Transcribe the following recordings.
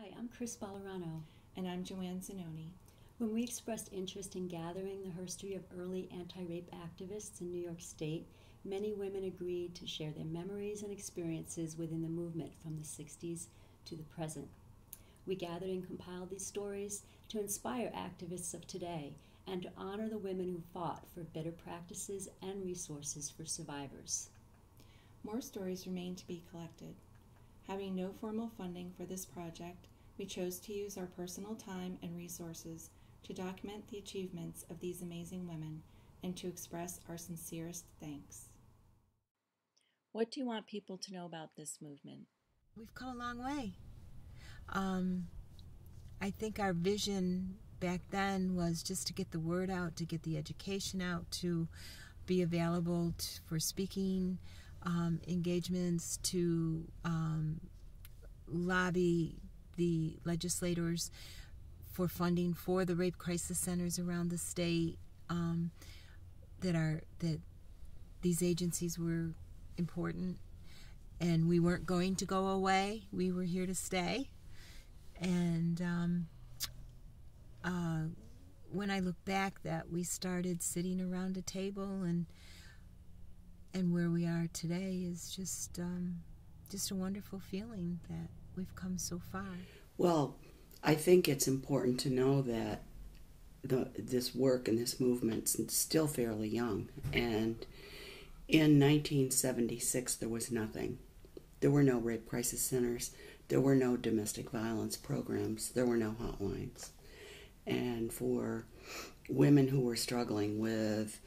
Hi, I'm Chris Ballerano. And I'm Joanne Zanoni. When we expressed interest in gathering the history of early anti-rape activists in New York State, many women agreed to share their memories and experiences within the movement from the 60s to the present. We gathered and compiled these stories to inspire activists of today and to honor the women who fought for better practices and resources for survivors. More stories remain to be collected. Having no formal funding for this project, we chose to use our personal time and resources to document the achievements of these amazing women and to express our sincerest thanks. What do you want people to know about this movement? We've come a long way. I think our vision back then was just to get the word out, to get the education out, to be available for speaking engagements, to lobby the legislators for funding for the rape crisis centers around the state, that these agencies were important and we weren't going to go away. We were here to stay. And when I look back, that we started sitting around a table, and where we are today is just a wonderful feeling that we've come so far. Well, I think it's important to know that this work and this movement is still fairly young. And in 1976, there was nothing. There were no rape crisis centers. There were no domestic violence programs. There were no hotlines. And for women who were struggling with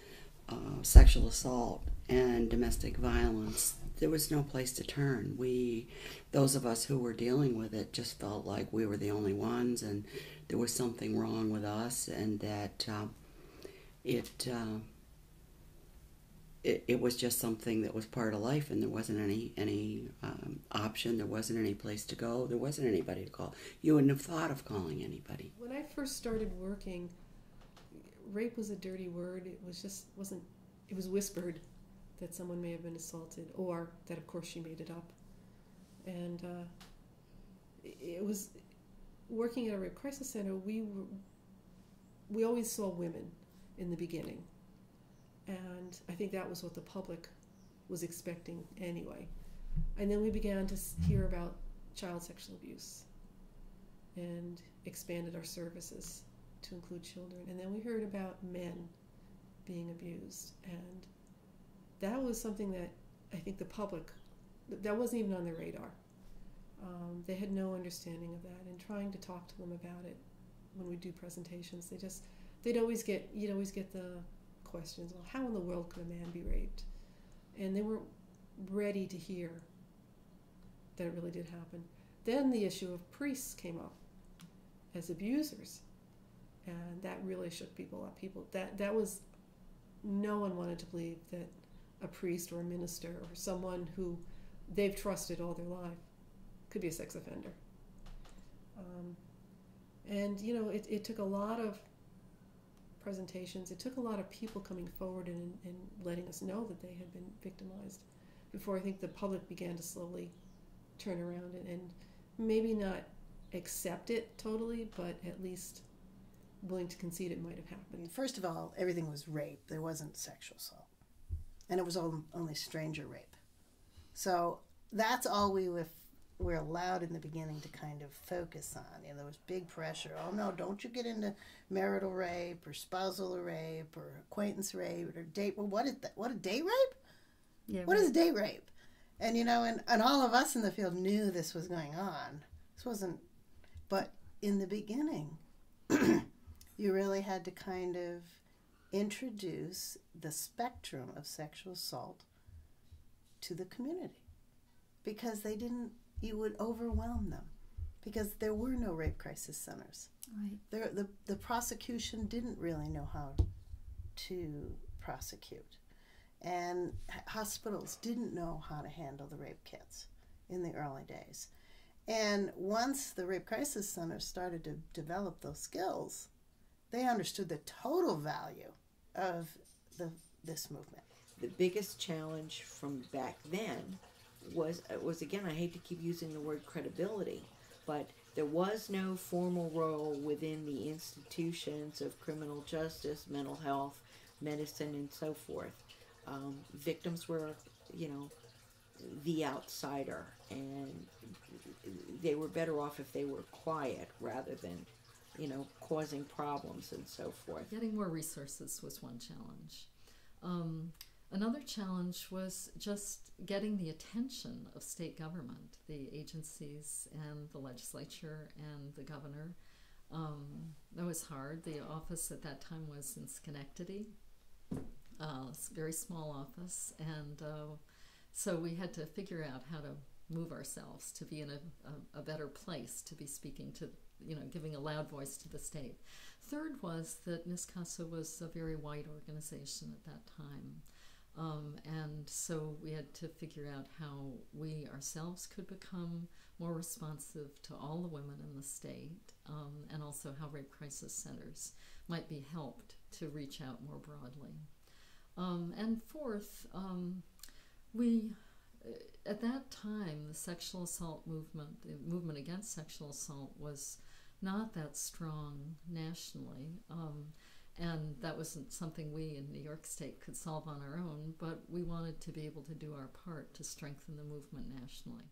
sexual assault and domestic violence, there was no place to turn. Those of us who were dealing with it, just felt like we were the only ones, and there was something wrong with us, and that it was just something that was part of life, and there wasn't any option. There wasn't any place to go. There wasn't anybody to call. You wouldn't have thought of calling anybody. When I first started working, rape was a dirty word. It was whispered that someone may have been assaulted, or that of course she made it up. And it was working at a rape crisis center. We always saw women in the beginning, and I think that was what the public was expecting anyway. And then we began to hear about child sexual abuse and expanded our services to include children. And then we heard about men being abused, and that was something that I think the public, that wasn't even on their radar. They had no understanding of that, and trying to talk to them about it when we do presentations, you'd always get the questions, well, how in the world could a man be raped? And they weren't ready to hear that it really did happen. Then the issue of priests came up as abusers, and that really shook people up. That was, no one wanted to believe that a priest or a minister or someone who they've trusted all their life could be a sex offender. And it took a lot of presentations. It took a lot of people coming forward and letting us know that they had been victimized before I think the public began to slowly turn around and maybe not accept it totally, but at least willing to concede it might have happened. First of all, everything was rape. There wasn't sexual assault. And it was only stranger rape. So that's all we were allowed in the beginning to kind of focus on. There was big pressure. Oh no, don't you get into marital rape or spousal rape or acquaintance rape or date. Well, what is that? What, a date rape? Yeah, what is date rape? And and all of us in the field knew this was going on. This wasn't, but in the beginning, you really had to kind of introduce the spectrum of sexual assault to the community, because you would overwhelm them, because there were no rape crisis centers. Right. The prosecution didn't really know how to prosecute, and hospitals didn't know how to handle the rape kits in the early days. And once the rape crisis centers started to develop those skills, they understood the total value of this movement. The biggest challenge from back then was again, I hate to keep using the word credibility, but There was no formal role within the institutions of criminal justice, mental health, medicine, and so forth. Victims were, the outsider, and they were better off if they were quiet rather than, causing problems and so forth. Getting more resources was one challenge. Another challenge was just getting the attention of state government, the agencies and the legislature and the governor. That was hard. The office at that time was in Schenectady, a very small office, and so we had to figure out how to move ourselves to be in a better place to be speaking to, giving a loud voice to the state. Third was that NYSCASA was a very white organization at that time. And so we had to figure out how we ourselves could become more responsive to all the women in the state, and also how rape crisis centers might be helped to reach out more broadly. And fourth, at that time, the sexual assault movement, the movement against sexual assault, was not that strong nationally. And that wasn't something we in New York State could solve on our own, but we wanted to be able to do our part to strengthen the movement nationally.